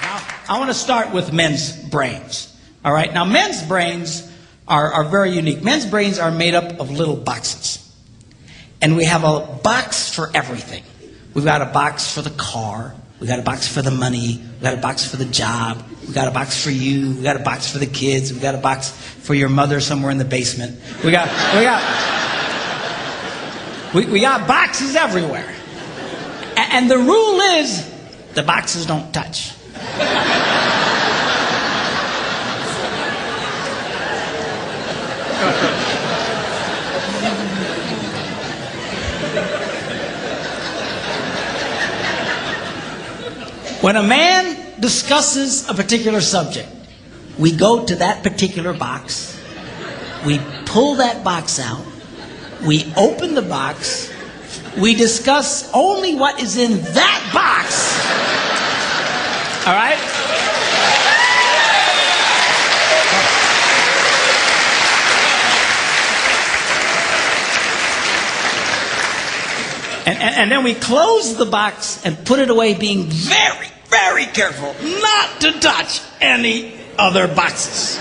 Now, I want to start with men's brains. All right? Now, men's brains are very unique. Men's brains are made up of little boxes. And we have a box for everything. We've got a box for the car. We've got a box for the money. We've got a box for the job. We've got a box for you. We've got a box for the kids. We've got a box for your mother somewhere in the basement. We got boxes everywhere. And the rule is the boxes don't touch. When a man discusses a particular subject, we go to that particular box, we pull that box out, we open the box, we discuss only what is in that box. All right? And then we close the box and put it away, being very, very careful not to touch any other boxes.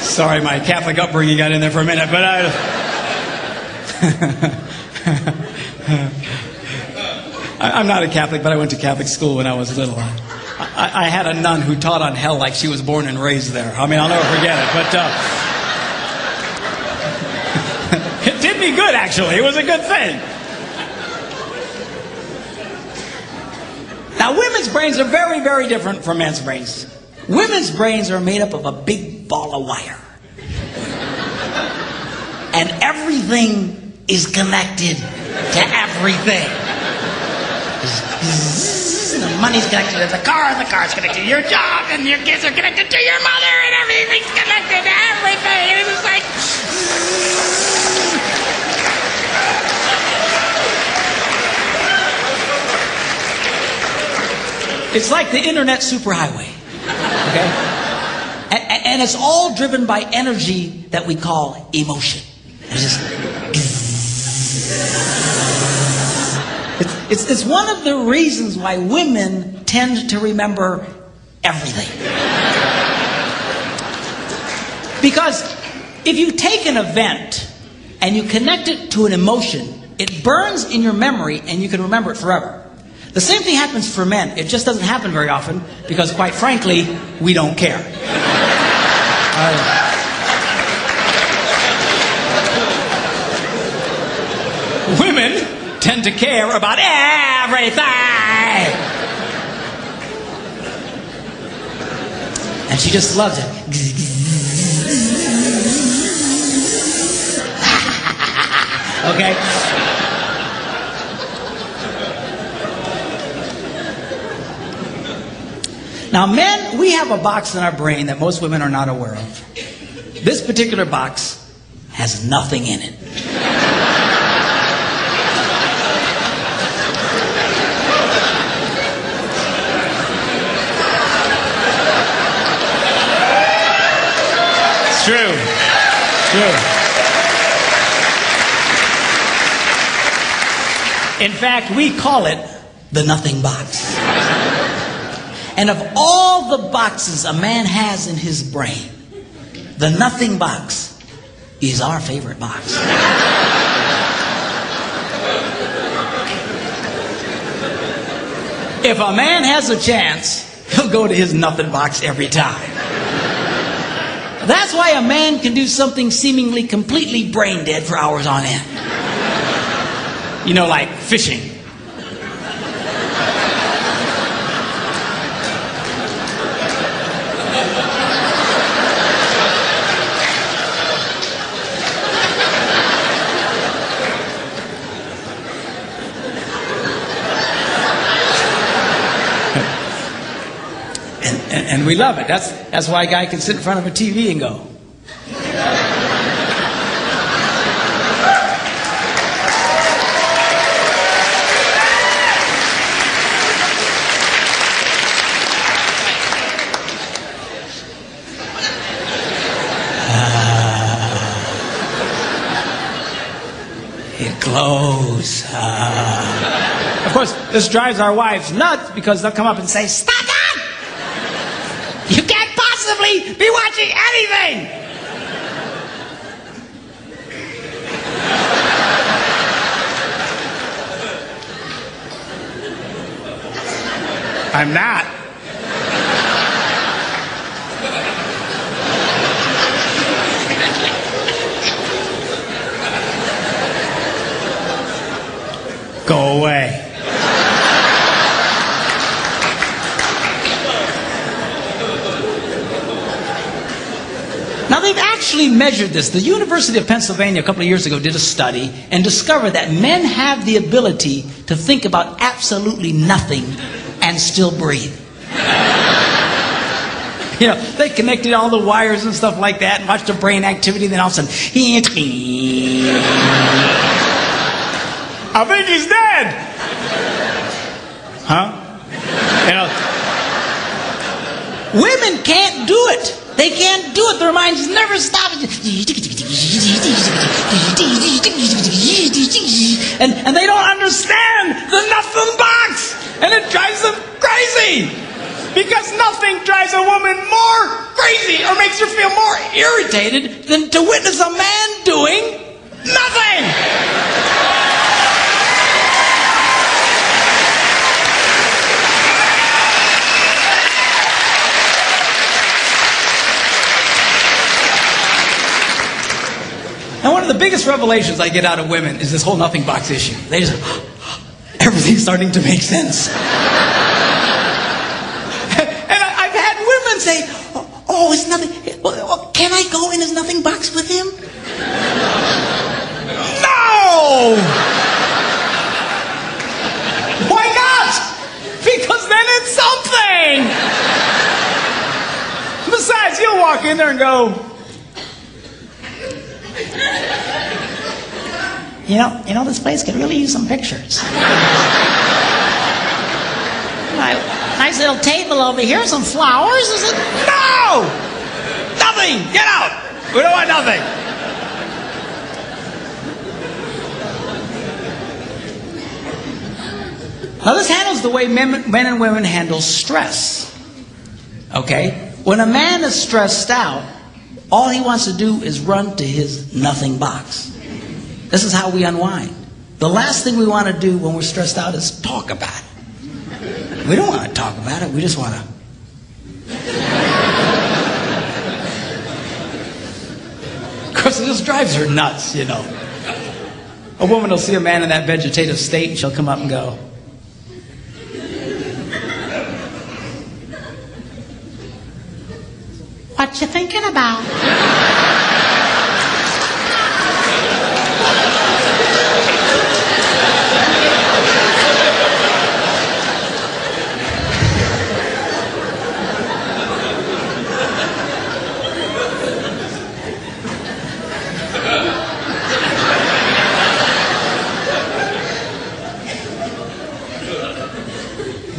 Sorry, my Catholic upbringing got in there for a minute, but I'm not a Catholic, but I went to Catholic school when I was little. I had a nun who taught on hell like she was born and raised there. I mean, I'll never forget it, but it did me good, actually. It was a good thing. Now, women's brains are very, very different from men's brains. Women's brains are made up of a big ball of wire. And everything is connected to everything. The money's connected to the car's connected to your job, and your kids are connected to your mother, and everything's connected to everything. And it's just like... It's like the internet superhighway. Okay? And it's all driven by energy that we call emotion. It's one of the reasons why women tend to remember everything. Because if you take an event and you connect it to an emotion, it burns in your memory and you can remember it forever. The same thing happens for men. It just doesn't happen very often because, quite frankly, we don't care. Women tend to care about everything. And she just loves it. Okay? Now, men, we have a box in our brain that most women are not aware of. This particular box has nothing in it. It's true. It's true. In fact, we call it the nothing box. And of all the boxes a man has in his brain, the nothing box is our favorite box. If a man has a chance, he'll go to his nothing box every time. That's why a man can do something seemingly completely brain dead for hours on end. You know, like fishing. And we love it. That's why a guy can sit in front of a TV and go. it glows. Of course, this drives our wives nuts because they'll come up and say, "Stop that! You can't possibly be watching anything!" I'm not. Go away. Now they've actually measured this. The University of Pennsylvania a couple of years ago did a study and discovered that men have the ability to think about absolutely nothing and still breathe. You know, they connected all the wires and stuff like that and watched the brain activity, then all of a sudden, I think he's dead. Huh? You know, women can't do it. They can't do it. Their minds never stop. And they don't understand the nothing box. And it drives them crazy. Because nothing drives a woman more crazy or makes her feel more irritated than to witness a man doing nothing. And one of the biggest revelations I get out of women is this whole nothing box issue. They just, everything's starting to make sense. And I've had women say, oh, it's nothing. Well, can I go in his nothing box with him? No! Why not? Because then it's something. Besides, you'll walk in there and go, You know, this place could really use some pictures. Nice little table over here, some flowers. No! Nothing! Get out! We don't want nothing. Now this handles the way men and women handle stress. Okay? When a man is stressed out, all he wants to do is run to his nothing box. This is how we unwind. The last thing we want to do when we're stressed out is talk about it. We don't want to talk about it. We just want to. Of course, it just drives her nuts, you know. A woman will see a man in that vegetative state and she'll come up and go, "What you thinking about?"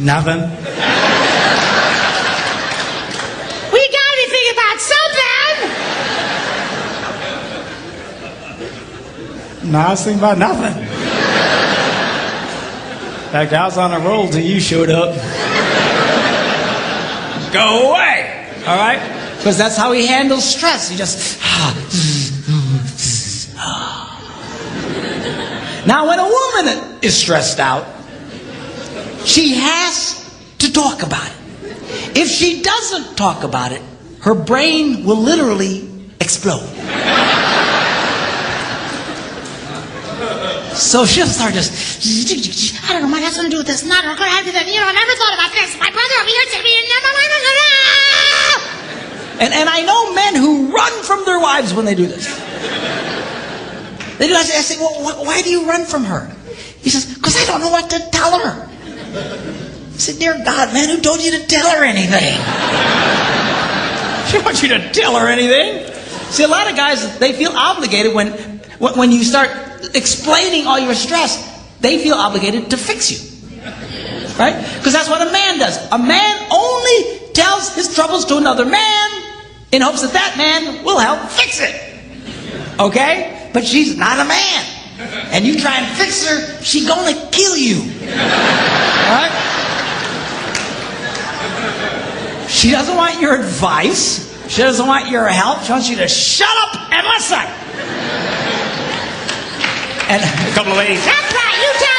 Nothing. We gotta be thinking about something. No, I was thinking about nothing. In fact, I was on a roll till you showed up. Go away. All right? Because that's how he handles stress. He just. Now, when a woman is stressed out, she has to talk about it. If she doesn't talk about it, her brain will literally explode. So she'll start just, I don't know, might have something to do with this. Not going to have to do that. You know, I never thought about this. My brother over here told me. And I know men who run from their wives when they do this. They do. I say, well, why do you run from her? He says, because I don't know what to tell her. I said, dear God, man, who told you to tell her anything? She wants you to tell her anything. See, a lot of guys, they feel obligated when you start explaining all your stress, they feel obligated to fix you. Right? Because that's what a man does. A man only tells his troubles to another man in hopes that that man will help fix it. Okay? But she's not a man. and you try and fix her, she gonna kill you. Right? She doesn't want your advice. She doesn't want your help. She wants you to shut up and listen. And a couple of ladies, that's right, you tell